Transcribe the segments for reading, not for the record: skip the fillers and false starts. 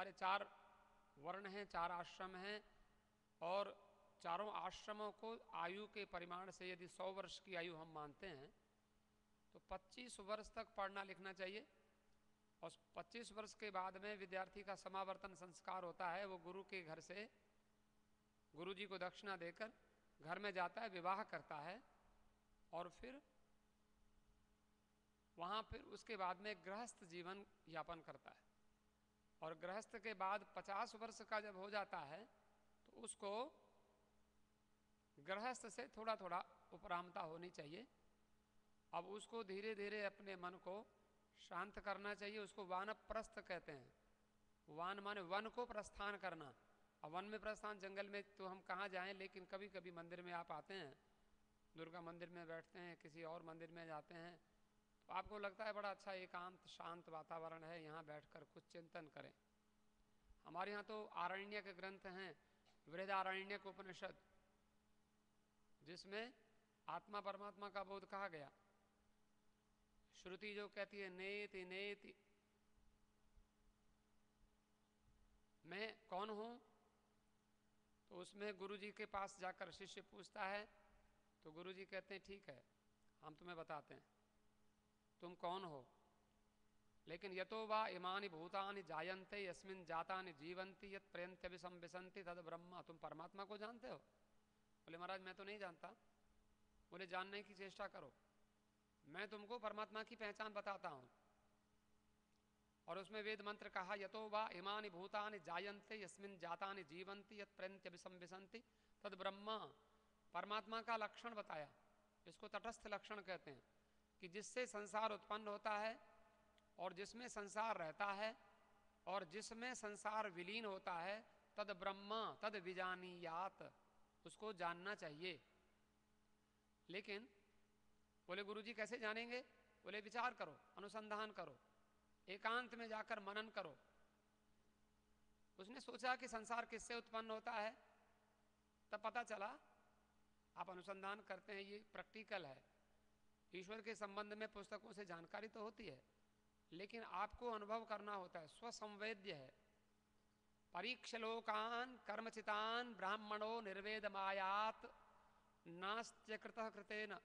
हमारे 4 वर्ण हैं, 4 आश्रम हैं, और चारों आश्रमों को आयु के परिमाण से यदि 100 वर्ष की आयु हम मानते हैं तो 25 वर्ष तक पढ़ना लिखना चाहिए। और 25 वर्ष के बाद में विद्यार्थी का समावर्तन संस्कार होता है। वो गुरु के घर से गुरु जी को दक्षिणा देकर घर में जाता है, विवाह करता है, और फिर वहाँ फिर उसके बाद में गृहस्थ जीवन यापन करता है। और गृहस्थ के बाद 50 वर्ष का जब हो जाता है तो उसको गृहस्थ से थोड़ा थोड़ा उपरामता होनी चाहिए। अब उसको धीरे धीरे अपने मन को शांत करना चाहिए। उसको वानप्रस्थ कहते हैं। वान माने वन को प्रस्थान करना। अब वन में प्रस्थान, जंगल में तो हम कहाँ जाएं, लेकिन कभी कभी मंदिर में आप आते हैं, दुर्गा मंदिर में बैठते हैं, किसी और मंदिर में जाते हैं, तो आपको लगता है बड़ा अच्छा एकांत शांत वातावरण है, यहाँ बैठकर कुछ चिंतन करें। हमारे यहाँ तो आरण्यक ग्रंथ हैं, बृहदारण्यक उपनिषद, जिसमें आत्मा परमात्मा का बोध कहा गया। श्रुति जो कहती है नेति नेति, मैं कौन हूं, तो उसमें गुरु जी के पास जाकर शिष्य पूछता है तो गुरु जी कहते हैं ठीक है, हम तुम्हें बताते हैं तुम कौन हो। लेकिन यतो वा इमानि भूतानि जायन्ते यस्मिन् जातानि जीवन्ति यत् प्रयन्त्यभिसंविशन्ति तद ब्रह्म। तुम परमात्मा को जानते हो? बोले महाराज मैं तो नहीं जानता। बोले जानने की चेष्टा करो, मैं तुमको परमात्मा की पहचान बताता हूं। और उसमें वेद मंत्र कहा यतो वा इमानि भूतानि जायन्ते यस्मिन् जातानि जीवन्ति यत् प्रयन्त्यभिसंविशन्ति तद ब्रह्म। परमात्मा का लक्षण बताया, इसको तटस्थ लक्षण कहते हैं, कि जिससे संसार उत्पन्न होता है और जिसमें संसार रहता है और जिसमें संसार विलीन होता है, तद ब्रह्म तद विजानीयात, उसको जानना चाहिए। लेकिन बोले गुरुजी कैसे जानेंगे? बोले विचार करो, अनुसंधान करो, एकांत में जाकर मनन करो। उसने सोचा कि संसार किससे उत्पन्न होता है, तब पता चला, आप अनुसंधान करते हैं, ये प्रैक्टिकल है। ईश्वर के संबंध में पुस्तकों से जानकारी तो होती है, लेकिन आपको अनुभव करना होता है, स्वसंवेद्य है। परीक्ष लोकान कर्मचितान ब्राह्मणो निर्वेदमायात नास्त्य कृतः कृतेन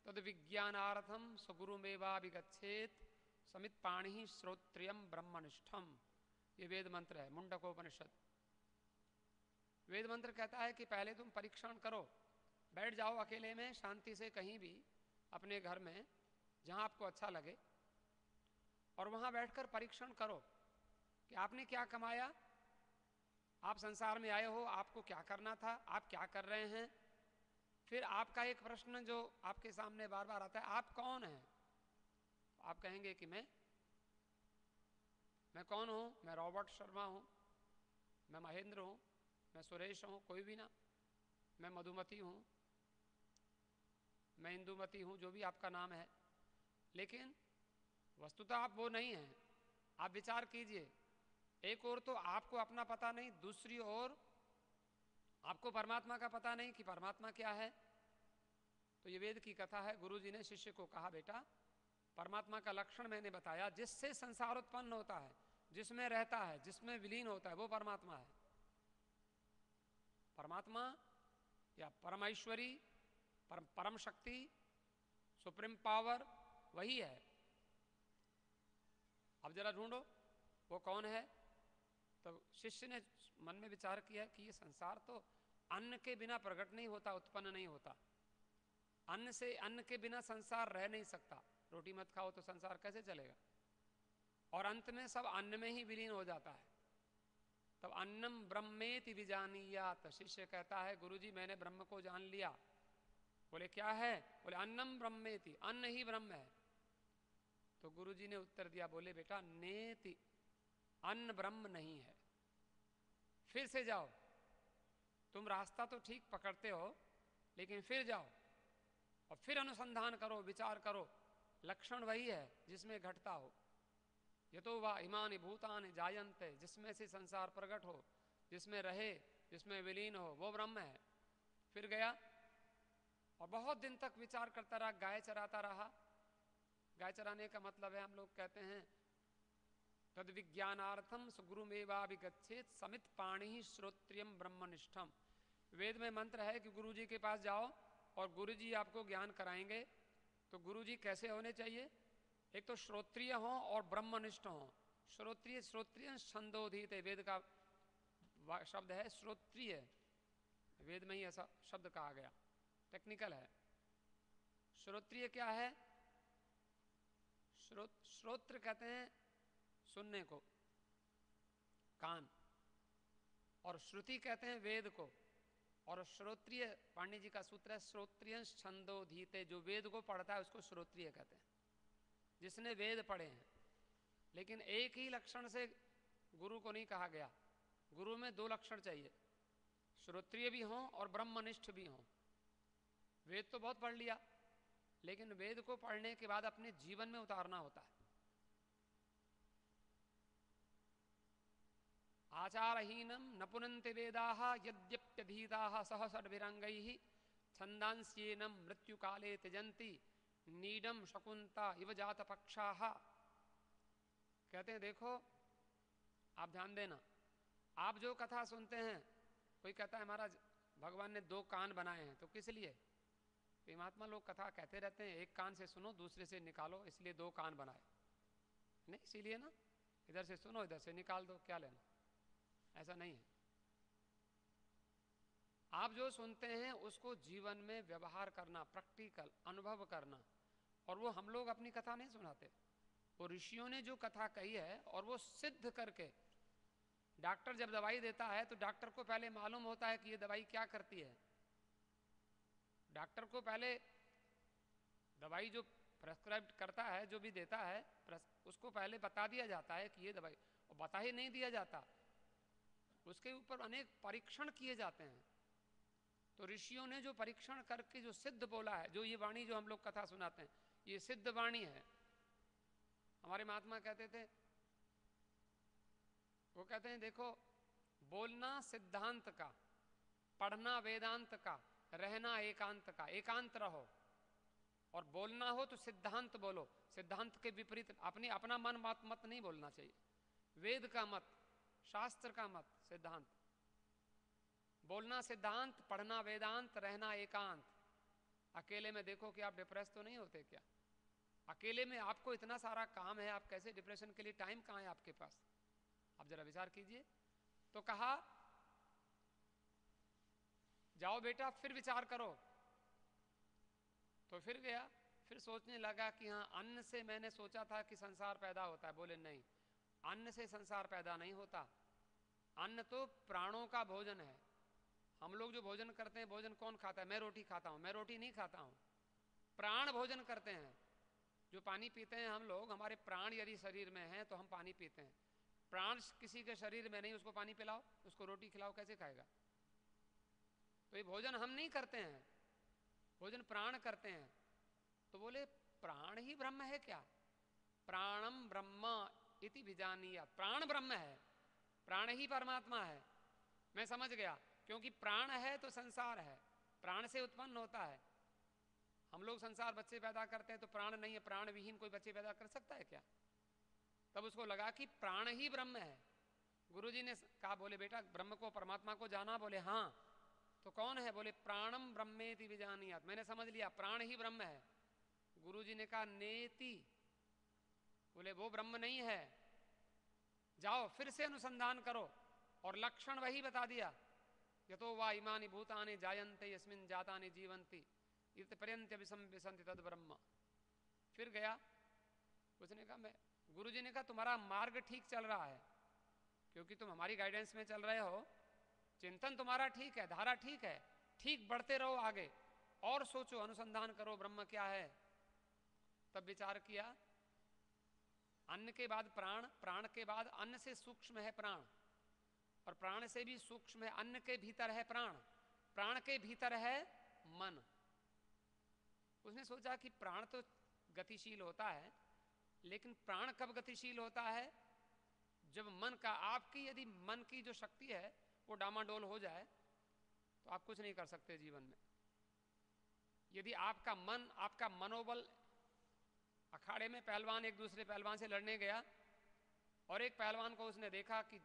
तद विज्ञानार्थम स्वगुरुमेवाभिगच्छेत समित पाणि श्रोत्रियम ब्रह्मनिष्ठम। ये वेद मंत्र है, मुंडकोपनिषद। वेद मंत्र कहता है कि पहले तुम परीक्षण करो, बैठ जाओ अकेले में शांति से कहीं भी अपने घर में जहां आपको अच्छा लगे, और वहां बैठकर परीक्षण करो कि आपने क्या कमाया, आप संसार में आए हो, आपको क्या करना था, आप क्या कर रहे हैं। फिर आपका एक प्रश्न जो आपके सामने बार बार आता है, आप कौन हैं? आप कहेंगे कि मैं कौन हूं? मैं रॉबर्ट शर्मा हूं, मैं महेंद्र हूं, मैं सुरेश हूं, कोई भी ना, मैं मधुमती हूं, मैं इंदुमती हूं, जो भी आपका नाम है। लेकिन वस्तुतः आप वो नहीं हैं। आप विचार कीजिए, एक ओर तो आपको अपना पता नहीं, दूसरी ओर आपको परमात्मा का पता नहीं कि परमात्मा क्या है। तो ये वेद की कथा है। गुरु जी ने शिष्य को कहा, बेटा परमात्मा का लक्षण मैंने बताया, जिससे संसार उत्पन्न होता है, जिसमें रहता है, जिसमें विलीन होता है, वो परमात्मा है। परमात्मा या परमेश्वरी, परम शक्ति, सुप्रीम पावर वही है। अब जरा ढूंढो वो कौन है। तो शिष्य ने मन में विचार किया कि ये संसार तो अन्न के बिना प्रकट नहीं होता, उत्पन्न नहीं होता। अन्न के बिना संसार रह नहीं सकता। रोटी मत खाओ तो संसार कैसे चलेगा? और अंत में सब अन्न में ही विलीन हो जाता है। तब अन्नम ब्रह्मेति विजानीयात। शिष्य कहता है गुरुजी मैंने ब्रह्म को जान लिया। बोले क्या है? बोले अन्नम ब्रह्मेति, अन्न ही ब्रह्म है। तो गुरुजी ने उत्तर दिया, बोले बेटा नेति, अन्न ब्रह्म नहीं है। फिर से जाओ, तुम रास्ता तो ठीक पकड़ते हो, लेकिन फिर जाओ और फिर अनुसंधान करो, विचार करो। लक्षण वही है जिसमें घटता हो। यतो वा इमानि भूतानि जायन्ते, जिसमें से संसार प्रकट हो, जिसमें रहे, जिसमें विलीन हो, वो ब्रह्म है। फिर गया और बहुत दिन तक विचार करता रहा, गाय चराता रहा। गाय चराने का मतलब है, हम लोग कहते हैं तद विज्ञानार्थम सुगुरुमेवाभिगच्छेत समित पाणि श्रोत्रियम ब्रह्मनिष्ठम। वेद में मंत्र है कि गुरु जी के पास जाओ और गुरु जी आपको ज्ञान कराएंगे। तो गुरु जी कैसे होने चाहिए? एक तो श्रोत्रिय हो और ब्रह्मनिष्ठ हो। श्रोत्रिय, श्रोत्रिय छंदोधीत वेद का शब्द है श्रोत्रिय, वेद में ही ऐसा शब्द कहा गया, टेक्निकल है। श्रोत्रिय क्या है? श्रोत्र कहते हैं सुनने को, कान, और श्रुति कहते हैं वेद को। और श्रोत्रिय, पांडे जी का सूत्र है श्रोत्रिय छंदोधीते, जो वेद को पढ़ता है उसको श्रोत्रिय कहते हैं, जिसने वेद पढ़े हैं। लेकिन एक ही लक्षण से गुरु को नहीं कहा गया, गुरु में दो लक्षण चाहिए, श्रोत्रिय भी हों और ब्रह्मनिष्ठ भी हों। वेद तो बहुत पढ़ लिया, लेकिन वेद को पढ़ने के बाद अपने जीवन में उतारना होता है। आचारहीनम न पुनन्ति वेदाः यद्यप्यधीताः सह षड्भिरंगैः छन्दांस्येनं मृत्युकाले त्यजन्ति नीडम शकुंता इव जातपक्षाः। कहते हैं देखो, आप ध्यान देना, आप जो कथा सुनते हैं, कोई कहता है महाराज भगवान ने दो कान बनाए हैं, तो किस लिए? तो महात्मा लोग कथा कहते रहते हैं, एक कान से सुनो दूसरे से निकालो, इसलिए दो कान बनाए। नहीं, इसीलिए ना, इधर से सुनो इधर से निकाल दो, क्या लेना? ऐसा नहीं है। आप जो सुनते हैं उसको जीवन में व्यवहार करना, प्रैक्टिकल अनुभव करना। और वो हम लोग अपनी कथा नहीं सुनाते, वो ऋषियों ने जो कथा कही है और वो सिद्ध करके। डॉक्टर जब दवाई देता है तो डॉक्टर को पहले मालूम होता है कि ये दवाई क्या करती है। डॉक्टर को पहले दवाई जो प्रेस्क्राइब करता है, जो भी देता है, उसको पहले बता दिया जाता है कि ये दवाई, और बता ही नहीं दिया जाता, उसके ऊपर अनेक परीक्षण किए जाते हैं। तो ऋषियों ने जो परीक्षण करके जो सिद्ध बोला है, जो ये वाणी जो हम लोग कथा सुनाते हैं, ये सिद्ध वाणी है। हमारे महात्मा कहते थे, वो कहते हैं देखो, बोलना सिद्धांत का, पढ़ना वेदांत का, रहना एकांत का। एकांत रहो और बोलना हो तो सिद्धांत बोलो, सिद्धांत के विपरीत अपना मन मत नहीं बोलना चाहिए। वेद का मत, शास्त्र का मत, सिद्धांत बोलना, सिद्धांत पढ़ना वेदांत, रहना एकांत। अकेले में देखो कि आप डिप्रेस तो नहीं होते क्या? अकेले में आपको इतना सारा काम है, आप कैसे डिप्रेशन के लिए टाइम कहाँ है आपके पास? आप जरा विचार कीजिए। तो कहा जाओ बेटा फिर विचार करो। तो फिर गया, फिर सोचने लगा कि हाँ, अन्न से मैंने सोचा था कि संसार पैदा होता है। बोले नहीं, अन्न से संसार पैदा नहीं होता। अन्न तो प्राणों का भोजन है। हम लोग जो भोजन करते हैं, भोजन कौन खाता है? मैं रोटी खाता हूं, मैं रोटी नहीं खाता हूं। प्राण भोजन करते हैं। जो पानी पीते हैं हम लोग, हमारे प्राण यदि शरीर में हैं तो हम पानी पीते हैं। प्राण किसी के शरीर में नहीं, उसको पानी पिलाओ, उसको रोटी खिलाओ, कैसे खाएगा? तो ये भोजन हम नहीं करते हैं, भोजन प्राण करते हैं। तो बोले प्राण ही ब्रह्म है क्या? प्राणम ब्रह्म इति विजानीयात्। प्राण ब्रह्म है, प्राण ही परमात्मा है। मैं समझ गया, क्योंकि प्राण है तो संसार है, प्राण से उत्पन्न होता है। हम लोग संसार बच्चे पैदा करते हैं तो प्राण नहीं है, प्राण विहीन कोई बच्चे पैदा कर सकता है क्या? तब उसको लगा कि प्राण ही ब्रह्म है। गुरुजी ने कहा, बोले बेटा ब्रह्म को, परमात्मा को जाना? बोले हाँ। तो कौन है? बोले प्राणम ब्रह्मेति विजानीयात्। मैंने समझ लिया, प्राण ही ब्रह्म है। गुरुजी ने कहा नेति, बोले वो ब्रह्म नहीं है, जाओ फिर से अनुसंधान करो। और लक्षण वही बता दिया, यतो वा इमानि भूतानि जायन्ते यस्मिन् जातानि जीवन्ति इत्यपर्यन्त्य विसंति तद ब्रह्म। फिर गया, उसने कहा, मैं, गुरुजी ने कहा तुम्हारा मार्ग ठीक चल रहा है, क्योंकि तुम हमारी गाइडेंस में चल रहे हो, चिंतन तुम्हारा ठीक है, धारा ठीक है, ठीक बढ़ते रहो आगे और सोचो, अनुसंधान करो ब्रह्म क्या है। तब विचार किया, अन्न के बाद प्राण, प्राण के बाद अन्न से सूक्ष्म है प्राण, और प्राण से भी सूक्ष्म है, अन्न के भीतर है प्राण, प्राण के भीतर है मन। उसने सोचा कि प्राण तो गतिशील होता है, लेकिन प्राण कब गतिशील होता है? जब मन का, आपकी यदि मन की जो शक्ति है वो डामाडोल हो जाए तो आप कुछ नहीं कर सकते जीवन में। यदि आपका मन, आपका मनोबल, अखाड़े में पहलवान एक दूसरे पहलवान से लड़ने गया और एक पहलवान को उसने देखा कि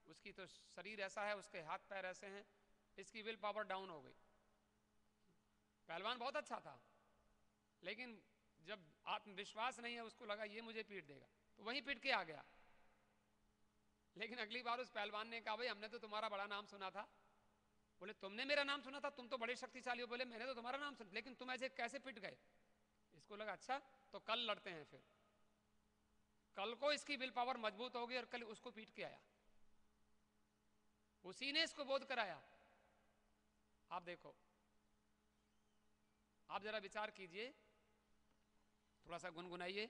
उसकी तो शरीर ऐसा है, उसके हाथ पैर ऐसे हैं, इसकी विल पावर डाउन हो गई। पहलवान बहुत अच्छा था, लेकिन जब आत्मविश्वास नहीं है, उसको लगा ये मुझे पीट देगा, तो वहीं पीट के आ गया। लेकिन अगली बार उस पहलवान ने कहा, भाई हमने तो तुम्हारा बड़ा नाम सुना था। बोले तुमने मेरा नाम सुना था, तुम तो बड़े शक्तिशाली हो। बोले मैंने तो तुम्हारा नाम सुना, लेकिन तुम ऐसे कैसे पिट गए। इसको लगा अच्छा तो कल लड़ते हैं। फिर कल को इसकी विल पावर मजबूत होगी और कल उसको पीट के आया। उसी ने इसको बोध कराया। आप देखो, आप जरा विचार कीजिए, थोड़ा सा गुनगुनाइए,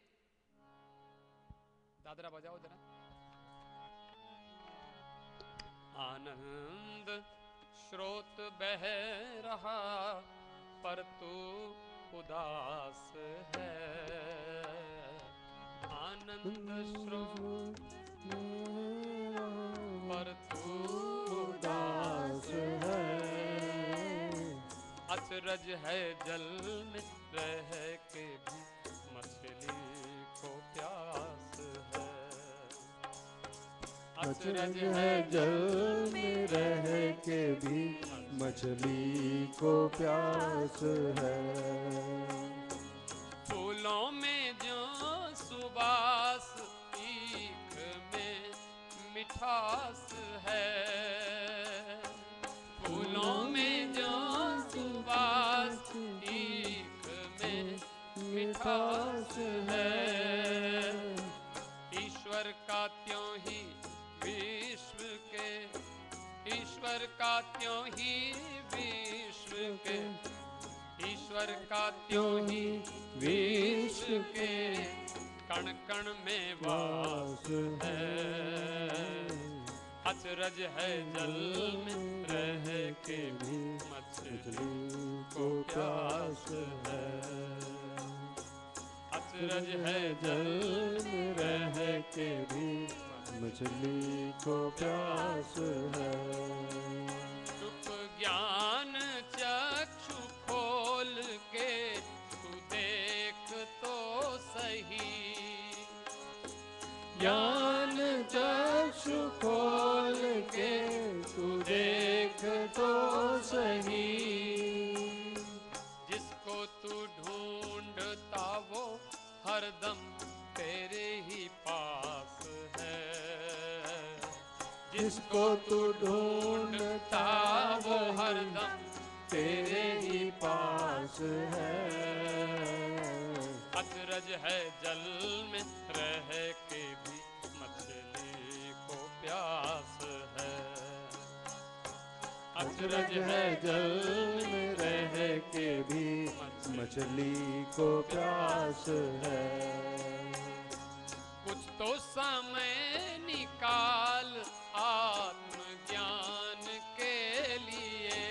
दादरा बजाओ जरा। आनंद स्रोत बह रहा पर तू उदास है। आनंद स्रोत पर तू उदास है। अचरज है जल में रह के भी मछली को प्यास है। अचरज है जल में रह के भी मछली को प्यास है। फूलों में जो सुबास, ईख में मिठास है। फूलों में जो सुबास, ईख में मिठास है। ईश्वर का त्यों ही विश्व के, ईश्वर का त्यों ही विश्व के, ईश्वर का त्यों ही विश्व के कण कण में वास है। अचरज है जल में रह के भी मछली को प्यास है। अचरज है जल में रह के भी मछली को प्यास है। चुप ज्ञान चक्षु खोल के तू देख तो सही। ज्ञान चक्षु खोल के तू देख तो सही। जिसको तू ढूंढता वो हरदम तेरे ही पास है। जिसको तू ढूंढता वो हरदम तेरे ही पास है। अचरज है जल में रह के भी मछली को प्यास है। अचरज है जल में रह के भी मछली को प्यास है। कुछ तो समय निकाल आत्मज्ञान के लिए।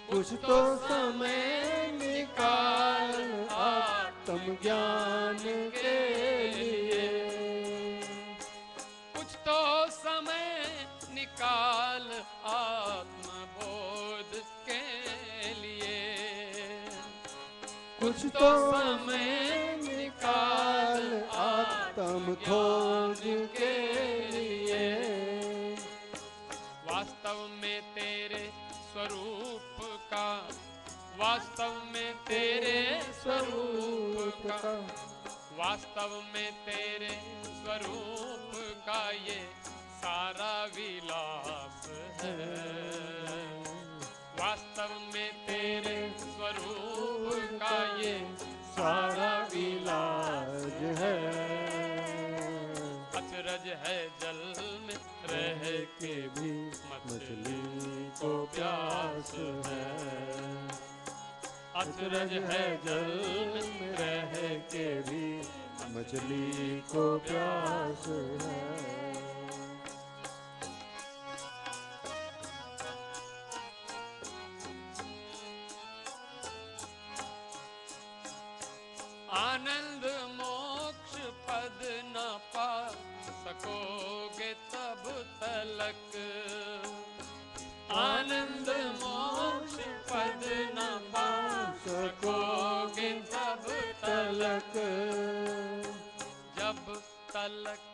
कुछ तो समय निकाल आत्मज्ञान के लिए। कुछ तो समय निकाल आत्मबोध के लिए। कुछ तो समय निकाल आत्म खोज के लिए। वास्तव में तेरे स्वरूप का, वास्तव में तेरे स्वरूप का, वास्तव में तेरे स्वरूप का ये सारा विलास है। वास्तव में तेरे स्वरूप का ये सारा विलास है। अचरज है जल में रह के भी मछली को प्यास है। अचरज है जल में रह के भी मछली को प्यास है। आनंद मोक्ष पद न पा सकोगे तब तलक। आनंद मोक्ष पद न पा सकोगे तब तलक। जब झलक